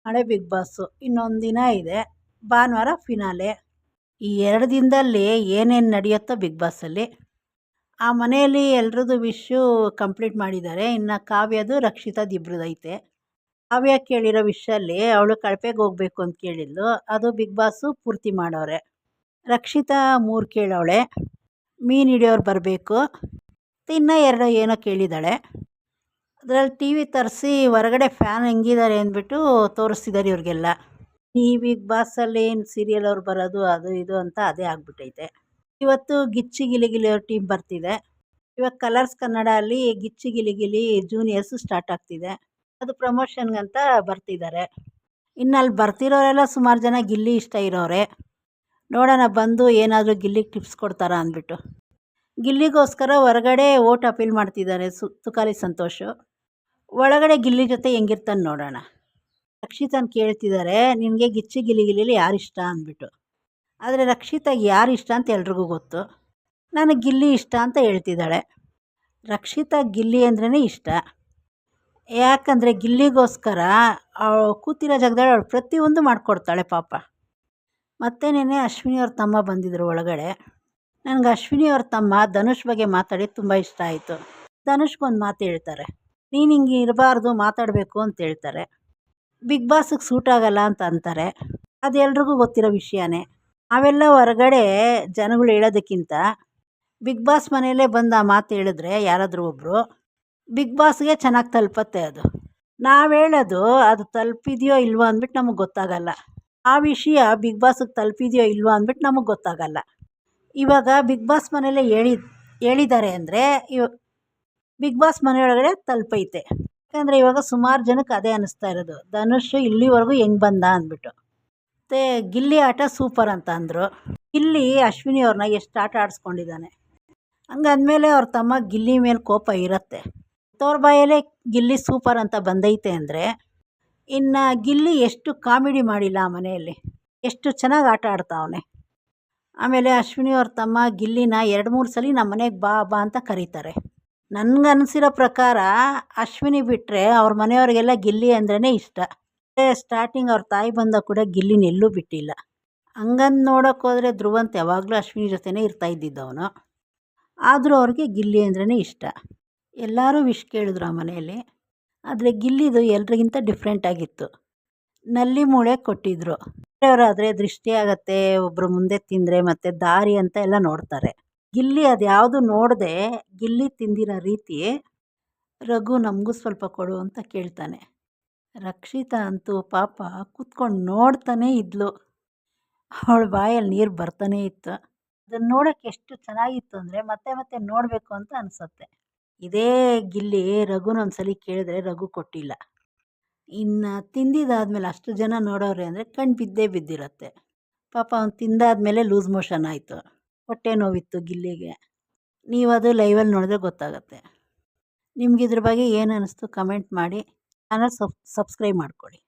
ನಾಳೆ big boss ಇನ್ನೊಂದು ದಿನ ಇದೆ. ಭಾನುವಾರ ಫಿನಾಲೆ. ಈ 2 ದಿನದಲ್ಲಿ ಏನೇನು ನಡೆಯುತ್ತೋ ಬಿಗ್ ಬಾಸಲ್ಲಿ. ಆ ಮನೆಯಲ್ಲಿ ಎಲ್ರದ್ದು ವಿಶ್ಶು ಕಂಪ್ಲೀಟ್ ಮಾಡಿದ್ದಾರೆ. ಇನ್ನು ಕಾವ್ಯದು ರಕ್ಷಿತಾದು ಇಬ್ರದ್ದೈತೆ. ಕಾವ್ಯ ಕೇಳಿರೋ ವಿಷಲ್ಲಿ ಅವಳು ಕಳಪೆಗೆ ಹೋಗ್ಬೇಕು ಅಂತ ಕೇಳಿದ್ಲು. ಅದು ಬಿಗ್ ಬಾಸು ಪೂರ್ತಿ ಮಾಡವ್ರೆ. ರಕ್ಷಿತಾ 3 ಕೇಳವಳೆ. ಮೀನು ಹಿಡಿಯೋರು ಬರಬೇಕು. ಇನ್ನು 2 ಏನೋ ಕೇಳಿದ್ದಾಳೆ. ಅದರಲ್ಲಿ ಟಿ ವಿ ತರಿಸಿ ಹೊರಗಡೆ ಫ್ಯಾನ್ ಹೆಂಗಿದ್ದಾರೆ ಅಂದ್ಬಿಟ್ಟು ತೋರಿಸ್ತಿದ್ದಾರೆ ಇವ್ರಿಗೆಲ್ಲ. ಈ ಬಿಗ್ ಬಾಸಲ್ಲಿ ಸೀರಿಯಲ್ ಅವ್ರು ಬರೋದು ಅದು ಇದು ಅಂತ ಅದೇ ಆಗ್ಬಿಟ್ಟೈತೆ. ಇವತ್ತು ಗಿಚ್ಚಿ ಗಿಲಿ ಗಿಲಿ ಅವ್ರ ಟೀಮ್ ಬರ್ತಿದೆ. ಇವಾಗ ಕಲರ್ಸ್ ಕನ್ನಡ ಅಲ್ಲಿ ಗಿಚ್ಚಿ ಗಿಲಿ ಗಿಲಿ ಜೂನಿಯರ್ಸ್ ಸ್ಟಾರ್ಟ್ ಆಗ್ತಿದೆ. ಅದು ಪ್ರಮೋಷನ್ಗಂತ ಬರ್ತಿದ್ದಾರೆ. ಇನ್ನು ಅಲ್ಲಿ ಬರ್ತಿರೋರೆಲ್ಲ ಸುಮಾರು ಜನ ಗಿಲ್ಲಿ ಇಷ್ಟ ಇರೋರೆ. ನೋಡೋಣ ಬಂದು ಏನಾದರೂ ಗಿಲ್ಲಿಗೆ ಟಿಪ್ಸ್ ಕೊಡ್ತಾರಾ ಅಂದ್ಬಿಟ್ಟು. ಗಿಲ್ಲಿಗೋಸ್ಕರ ಹೊರಗಡೆ ಓಟ್ ಅಪೀಲ್ ಮಾಡ್ತಿದ್ದಾರೆ ತುಕಾಲಿ ಸಂತೋಷು. ಒಳಗಡೆ ಗಿಲ್ಲಿ ಜೊತೆ ಹೆಂಗಿರ್ತಾನೆ ನೋಡೋಣ. ರಕ್ಷಿತಾನ ಕೇಳ್ತಿದ್ದಾರೆ, ನಿನಗೆ ಗಿಚ್ಚಿ ಗಿಲಿ ಗಿಲಿಲಿ ಯಾರಿಷ್ಟ ಅಂದ್ಬಿಟ್ಟು. ಆದರೆ ರಕ್ಷಿತಾಗೆ ಯಾರು ಇಷ್ಟ ಅಂತ ಎಲ್ರಿಗೂ ಗೊತ್ತು. ನನಗೆ ಗಿಲ್ಲಿ ಇಷ್ಟ ಅಂತ ಹೇಳ್ತಿದ್ದಾಳೆ. ರಕ್ಷಿತಾ ಗಿಲ್ಲಿ ಅಂದ್ರೇ ಇಷ್ಟ. ಯಾಕಂದರೆ ಗಿಲ್ಲಿಗೋಸ್ಕರ ಅವಳು ಕೂತಿರೋ ಜಾಗದಲ್ಲಿ ಅವಳು ಪ್ರತಿಯೊಂದು ಮಾಡಿಕೊಡ್ತಾಳೆ ಪಾಪ. ಮತ್ತು ನೆನ್ನೆ ಅಶ್ವಿನಿ ಅವ್ರ ತಮ್ಮ ಬಂದಿದ್ದರು ಒಳಗಡೆ. ನನಗೆ ಅಶ್ವಿನಿ ಅವ್ರ ತಮ್ಮ ಧನುಷ್ ಬಗ್ಗೆ ಮಾತಾಡಿ ತುಂಬ ಇಷ್ಟ ಆಯಿತು. ಧನುಷ್ಗೊಂದು ಮಾತು ಹೇಳ್ತಾರೆ, ನೀನು ಹಿಂಗೆ ಇರಬಾರ್ದು ಮಾತಾಡಬೇಕು ಅಂತ ಹೇಳ್ತಾರೆ. ಬಿಗ್ ಬಾಸಿಗೆ ಸೂಟ್ ಆಗಲ್ಲ ಅಂತ ಅಂತಾರೆ. ಅದು ಎಲ್ರಿಗೂ ಗೊತ್ತಿರೋ ವಿಷಯನೇ. ಅವೆಲ್ಲ ಹೊರಗಡೆ ಜನಗಳು ಹೇಳೋದಕ್ಕಿಂತ ಬಿಗ್ ಬಾಸ್ ಮನೆಯಲ್ಲೇ ಬಂದು ಆ ಮಾತು ಹೇಳಿದ್ರೆ ಯಾರಾದರೂ ಒಬ್ಬರು ಬಿಗ್ ಬಾಸ್ಗೆ ಚೆನ್ನಾಗಿ ತಲುಪತ್ತೆ. ಅದು ನಾವು ಹೇಳೋದು ಅದು ತಲುಪಿದೆಯೋ ಇಲ್ವೋ ಅಂದ್ಬಿಟ್ಟು ನಮಗೆ ಗೊತ್ತಾಗಲ್ಲ. ಆ ವಿಷಯ ಬಿಗ್ ಬಾಸಿಗೆ ತಲುಪಿದೆಯೋ ಇಲ್ವೋ ಅಂದ್ಬಿಟ್ಟು ನಮಗೆ ಗೊತ್ತಾಗಲ್ಲ. ಇವಾಗ ಬಿಗ್ ಬಾಸ್ ಮನೆಯಲ್ಲೇ ಹೇಳಿದ್ದಾರೆ ಅಂದರೆ ಬಿಗ್ ಬಾಸ್ ಮನೆಯೊಳಗಡೆ ತಲುಪೈತೆ. ಯಾಕಂದರೆ ಇವಾಗ ಸುಮಾರು ಜನಕ್ಕೆ ಅದೇ ಅನ್ನಿಸ್ತಾ ಇರೋದು, ಧನುಷ್ ಇಲ್ಲಿವರೆಗೂ ಹೆಂಗೆ ಬಂದ ಅಂದ್ಬಿಟ್ಟು. ಮತ್ತು ಗಿಲ್ಲಿ ಆಟ ಸೂಪರ್ ಅಂತ ಅಂದರು. ಗಿಲ್ಲಿ ಅಶ್ವಿನಿ ಅವ್ರನ್ನ ಎಷ್ಟು ಆಟ ಆಡಿಸ್ಕೊಂಡಿದ್ದಾನೆ. ಹಂಗಂದಮೇಲೆ ಅವ್ರ ತಮ್ಮ ಗಿಲ್ಲಿ ಮೇಲೆ ಕೋಪ ಇರುತ್ತೆ. ತೋರ ಬಾಯಲ್ಲೇ ಗಿಲ್ಲಿ ಸೂಪರ್ ಅಂತ ಬಂದೈತೆ ಅಂದರೆ ಇನ್ನು ಗಿಲ್ಲಿ ಎಷ್ಟು ಕಾಮಿಡಿ ಮಾಡಿಲ್ಲ ಆ ಮನೆಯಲ್ಲಿ, ಎಷ್ಟು ಚೆನ್ನಾಗಿ ಆಟ ಆಡ್ತಾವನೆ. ಆಮೇಲೆ ಅಶ್ವಿನಿ ಅವ್ರ ತಮ್ಮ ಗಿಲ್ಲಿನ 2-3 ಸಲ ನಮ್ಮ ಮನೆಗೆ ಬಾ ಬಾ ಅಂತ ಕರೀತಾರೆ. ನನಗನ್ಸಿರೋ ಪ್ರಕಾರ ಅಶ್ವಿನಿ ಬಿಟ್ಟರೆ ಅವ್ರ ಮನೆಯವ್ರಿಗೆಲ್ಲ ಗಿಲ್ಲಿ ಅಂದ್ರೇ ಇಷ್ಟ. ಸ್ಟಾರ್ಟಿಂಗ್ ಅವ್ರ ತಾಯಿ ಬಂದಾಗ ಕೂಡ ಗಿಲ್ಲಿನ ಎಲ್ಲೂ ಬಿಟ್ಟಿಲ್ಲ. ಹಂಗಂದು ನೋಡೋಕೆ ಹೋದರೆ ಧ್ರುವಂತ್ ಯಾವಾಗಲೂ ಅಶ್ವಿನಿ ಜೊತೆನೇ ಇರ್ತಾ ಇದ್ದಿದ್ದವನು. ಆದರೂ ಅವ್ರಿಗೆ ಗಿಲ್ಲಿ ಅಂದ್ರೇ ಇಷ್ಟ. ಎಲ್ಲರೂ ವಿಶ್ ಕೇಳಿದ್ರು ಆ ಮನೆಯಲ್ಲಿ. ಆದರೆ ಗಿಲ್ಲಿದು ಎಲ್ರಿಗಿಂತ ಡಿಫ್ರೆಂಟ್ ಆಗಿತ್ತು. ನಲ್ಲಿ ಮೂಳೆ ಕೊಟ್ಟಿದ್ರು. ಬೇರೆಯವರಾದರೆ ದೃಷ್ಟಿ ಆಗತ್ತೆ, ಒಬ್ಬರು ಮುಂದೆ ತಿಂದರೆ ಮತ್ತು ದಾರಿ ಅಂತ ಎಲ್ಲ ನೋಡ್ತಾರೆ. ಗಿಲ್ಲಿ ಅದು ಯಾವುದು ನೋಡದೆ ಗಿಲ್ಲಿ ತಿಂದಿರೋ ರೀತಿ, ರಘು ನಮಗೂ ಸ್ವಲ್ಪ ಕೊಡು ಅಂತ ಕೇಳ್ತಾನೆ. ರಕ್ಷಿತಾ ಅಂತೂ ಪಾಪ ಕೂತ್ಕೊಂಡು ನೋಡ್ತಾನೇ ಇದ್ಲು. ಅವಳ ಬಾಯಲ್ಲಿ ನೀರು ಬರ್ತಾನೇ ಇತ್ತು. ಅದನ್ನು ನೋಡೋಕ್ಕೆ ಎಷ್ಟು ಚೆನ್ನಾಗಿತ್ತು ಅಂದರೆ ಮತ್ತೆ ಮತ್ತೆ ನೋಡಬೇಕು ಅಂತ ಅನಿಸುತ್ತೆ. ಇದೇ ಗಿಲ್ಲಿ ರಘುನೊಂದ್ಸಲಿ ಕೇಳಿದ್ರೆ ರಘು ಕೊಟ್ಟಿಲ್ಲ. ಇನ್ನು ತಿಂದಿದ್ದಾದಮೇಲೆ ಅಷ್ಟು ಜನ ನೋಡೋರೆ ಅಂದರೆ ಕಣ್ಣು ಬಿದ್ದೇ ಬಿದ್ದಿರುತ್ತೆ. ಪಾಪ ಅವ್ನು ತಿಂದಾದ್ಮೇಲೆ ಲೂಸ್ ಮೋಷನ್ ಆಯಿತು, ಹೊಟ್ಟೆ ನೋವಿತ್ತು ಗಿಲ್ಲಿಗೆ. ನೀವು ಅದು ಲೈವಲ್ಲಿ ನೋಡಿದ್ರೆ ಗೊತ್ತಾಗುತ್ತೆ. ನಿಮ್ಗೆ ಇದ್ರ ಬಗ್ಗೆ ಏನು ಅನ್ನಿಸ್ತು ಕಮೆಂಟ್ ಮಾಡಿ. ಚಾನಲ್ ಸಬ್ಸ್ಕ್ರೈಬ್ ಮಾಡ್ಕೊಳ್ಳಿ.